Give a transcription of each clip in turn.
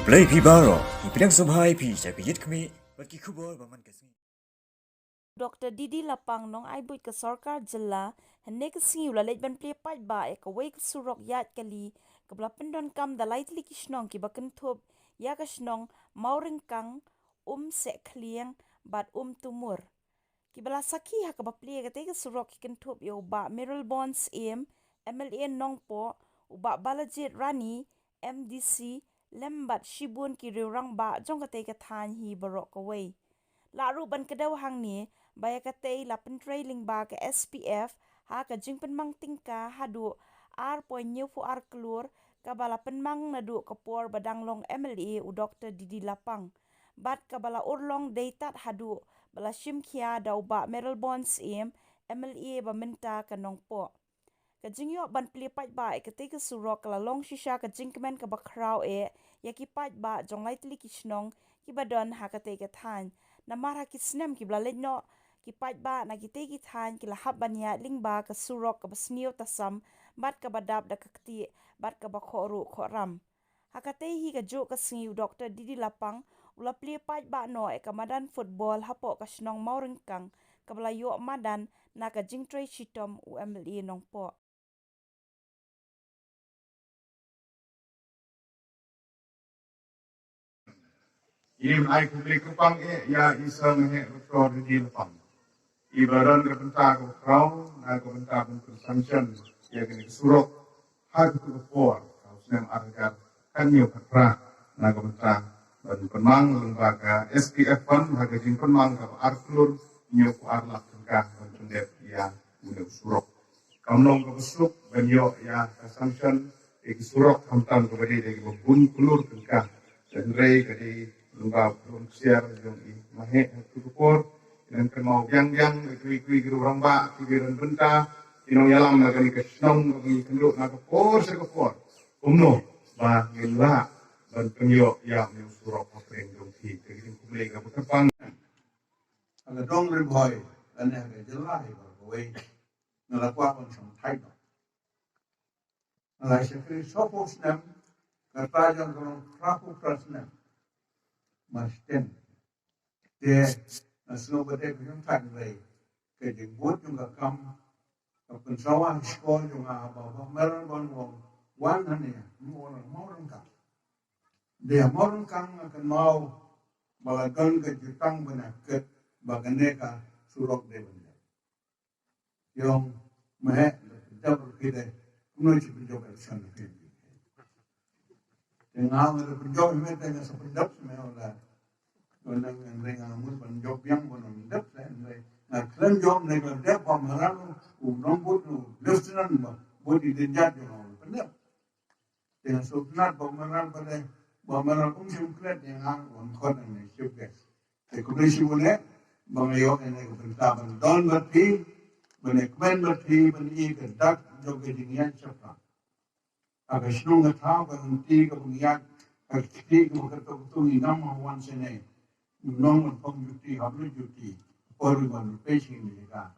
Play Pibaro, Ipinang Subhai Pi, Sakit kami, bagi kubur baman kasih. Dr. Didi Lapang nong ai buit ka sarkar jilla henne ka singiu la lejban pli pat ba e ka wei ka surok yat kali ka bla pendon kam da lightly kishnong ki bakan thop ya ka shnong mauring kang se klieng bat tumur ki bala saki ha ka ba pli ka te ka surok ki kan thop yo ba Meryl Bonds MLA nong po ba balajit rani MDC lembat shibun ki riurang ba jong ka te ka than hi barok ka wei laru ban kedaw hang ni baya katay la trailing ba ka SPF ha ka jingpen mang tingka hadu R.9 fu ar kelur ka bala penmang nadu kapor badanglong MLA u Dr. Didi Lapang bat ka bala urlong deitat hadu bala shimkia daw ba Meryl Bonds MLA ba minta ka nongpo ka jingyo ban plipat ba ka te ka surok la long shisha ka jingkemen ka bakraw yakipat ba jong lightly kishnong ki badon ha ka te ka than na marha ki snem ki blalet no ki pat ba na ki te ki than ki lahap banya ling ba ka surok ka basnio tasam bat ka badab da kakti bat ka bakhoru khoram hakate hi ka jo ka singiu Dr. Didi Lapang ula pli pat ba no e ka madan football hapo ka snong mauring kang ka bala yo madan na ka jingtray shitom u MLA nong po Im ai publik kupang ya isang he Dr. Didi Lapang. Ibaran ke benta ke krau, na ke benta pun consumption, ya kini kesurok, hak ke kepor, kau senam argar, kanyo katra, na ke benta, dan penmang lembaga SPF pun, hak jin penmang ke arklur, nyo ku arlak tengkah, dan cendep ya mudah surok. Kau nong ke besuk, banyo ya consumption, kesurok, hamtan ke badi, dari bun kulur tengkah, dan rei ke di lembab siar yung mahe tukupor dan kemau yang kui orang ba kibiran benta tinong yalam na kani kesnong kani kenduk na kapor sekapor umno ba ngila ban penyo ya yung surok apreng dong ti kini kumulay ka putapang ang dong rin boy ane ang jelai ba boy na lakwa kon sang thai no ala sekri sopos nam katajan kon trapu prasnam Masten, dia asal berdek yang tak lagi, kerja buat juga kam, pensawan sekolah juga apa, mereka bangun wan ni, orang kam, dia orang kam akan mau balagan kerja tang benar ket, baganeka surok dia benar, yang meh jauh kita, punya jauh bersama kita. Dengan ada penjauh ini dengan sependap semuanya orang yang dengan amun penjauh yang penendap saya nak penjauh dengan dia pameran umum buat listenan buat didengar orang pendap dengan subnat pameran pada pameran singkret yang orang kota ini juga. Sekuriti boleh bangayok ini keberitahuan don berarti benekmen berarti beni kedak juga dengan siapa. Agar senang tahu berhenti kemudian aktif kemudian tu inam mahuan sene, nong pemjuti hablu juti, perluan pesi mereka,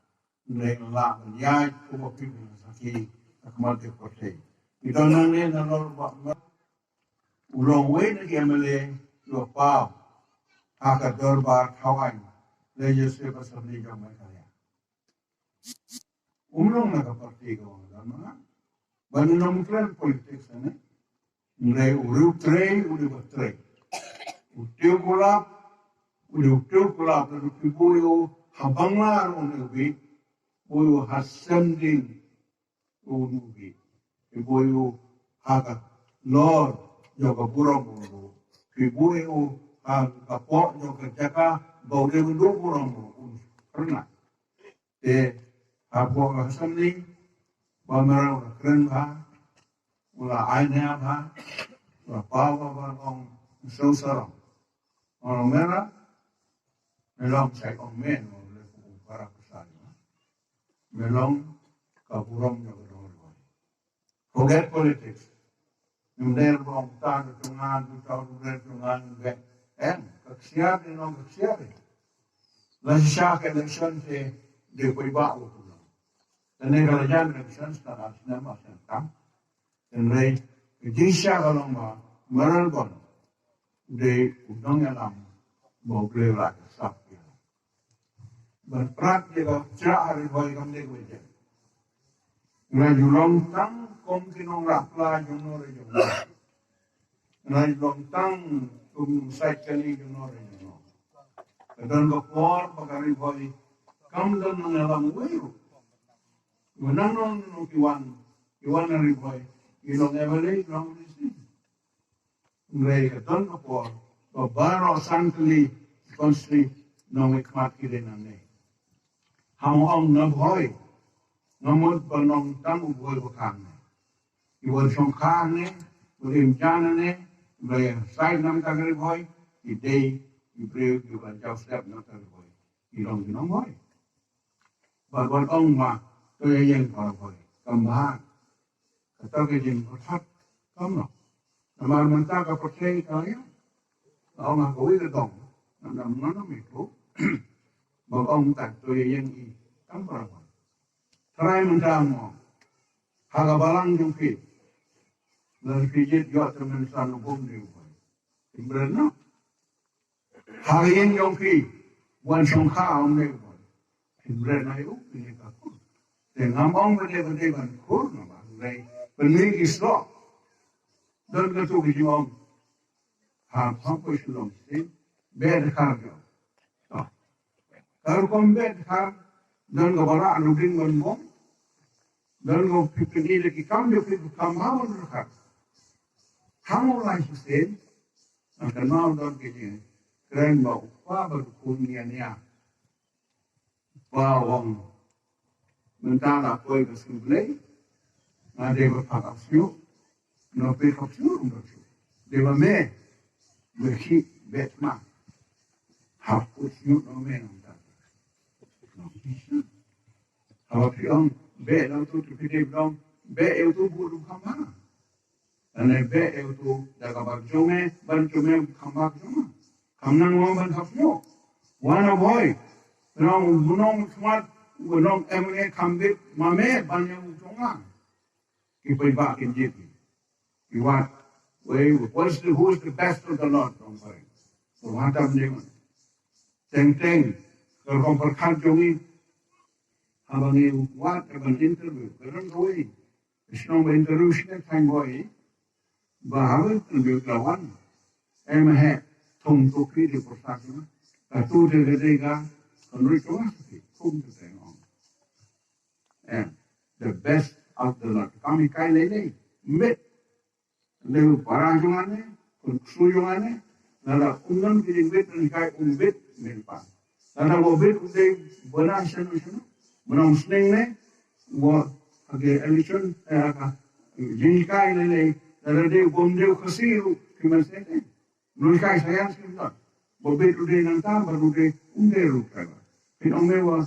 mereka lah menyai kubapin sakit akmal deporte. Itu nanti nanti ulang wei ni kemale lupa, agar dorbar kawan, legislatif assembly jam mereka ya. Ulang nak parti kawan, mana? Bani nomklan politik sana, mulai uru trei, utiu kulap, lalu kibuyo habanglar unubi, buyo hasending unubi, kibuyo haga lor joga burong unubi, kibuyo haga pok joga jaka baude unubi burong unubi, pernah, hapo hasending Bamera keren ba, ula aina ba, ula pawa baong susarong. Orang mera, melong saya orang men, oleh para kesana. Melong kaburong yang kedua. Forget politics. Nyumder bong tan tungan, tungan be. Keksiar ni nong keksiar. Lasyak election te de kuiba utu. Dan kalau jangan election sekarang nama sentam, dan mereka jisya kalau mah merelbon, de udang alam mau beli lagi sapi. Berperat dia cerah hari boy kami kerja. Ngai julong tang kom kinong rapla junore junore. Ngai julong tang sai kali junore junore. Kadang bapor bagari boy kam dan mengalam weu. Menang nong kiwan hari boy. Ilong evale long lisi. Ngai kadang bapor babaro santli konstri nong ikmat kidenane. Hong na boy. Nomor penong tang boy bukan. Iwan songkang ne, boleh jana ne, boleh side nam tagari boy. Ide ibreu iwan jauh step nam tagari boy. Ilong ilong boy. Bagon ong ma tu yang kau boy. Kambah. Kata kejin kotak kamu. Namar mentah kau percaya kau ya. Kau ngah kau itu dong. Nam mana itu. Bagon tak tu yang i kampar boy. Try menjamu, haga balang jumpi, lalu pijit jauh teman sanu pun diupai. Timberna, hari yang jumpi, wan songkha om diupai. Timberna itu ini takut. Dengan ngomong berde kan kur nama, dari penik islo, dan ketu kijom, hampa islom sih, bed karga. Kalau kom bed karga. Dan kebara anudin menbom, dan kau pikir lagi kamu dia pikir kamu mau berkat. Kamu lagi sen, akan mau dan kini keren bau apa berkuniannya, bawang mentala koi kesulitan, ada berpakat siu, nampil kapsiu untuk dewa me, berhi betma, hapus siu nomen. Kalau pion be lalu tu kita bilang be itu buru kama, dan be itu jaga barjome kama joma, kamnang mau berhafio, wana boy, menong smart, menong emne kambit mame banyak jonga, kita bakin jadi, iwat, who's the best of the lot, don't worry, so what am I doing? Teng, kalau berkat jongi. Abang ini buat abang interview, kerana kau ini, islam interview sini time boy, bahawa interview lawan, thong toki di persatuan, tu terjadi konflik tu thong tu tengok, and the best of the lot, kami kai lele, met, lepas barang jangan ni, konsul jangan ni, nala undan kiri bet ni kai bet melpa, nala bet udah benar seno. Menang seneng ne, buat agak election, jenikai ne, dari dia bomdeu kesiru, kiman sene, nulikai sayang sini, bobet udah nanta, baru udah underu kaya. Pinong mewa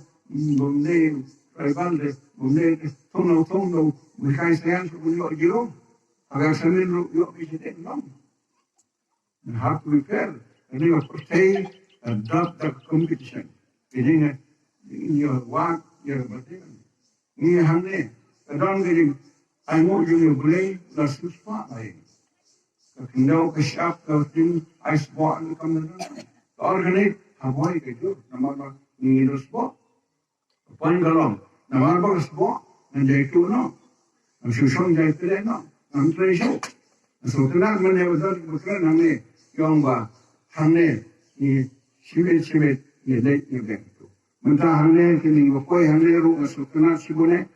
bomdeu tribal de, bomdeu tong, nulikai sayang sini yuk jiro, agar senin yuk bisite long. Have to be fair, and you percaya adopt the competition. Jadi ini work. Ya betul. Ini hamne. Kadang jadi, I mau jadi boleh langsung spot lain. Kalau kesap, kalau tim ice spot ni kamu nak. Organik, habai keju. Nama ni spot. Pan galong. Nama apa spot? Nanti itu no. Susun jadi tu no. Nanti itu. So tenang mana betul nanti yang bah hamne ni simet ni dek ni dek. Mentah hamne kini, koi hamne ru asukna sibune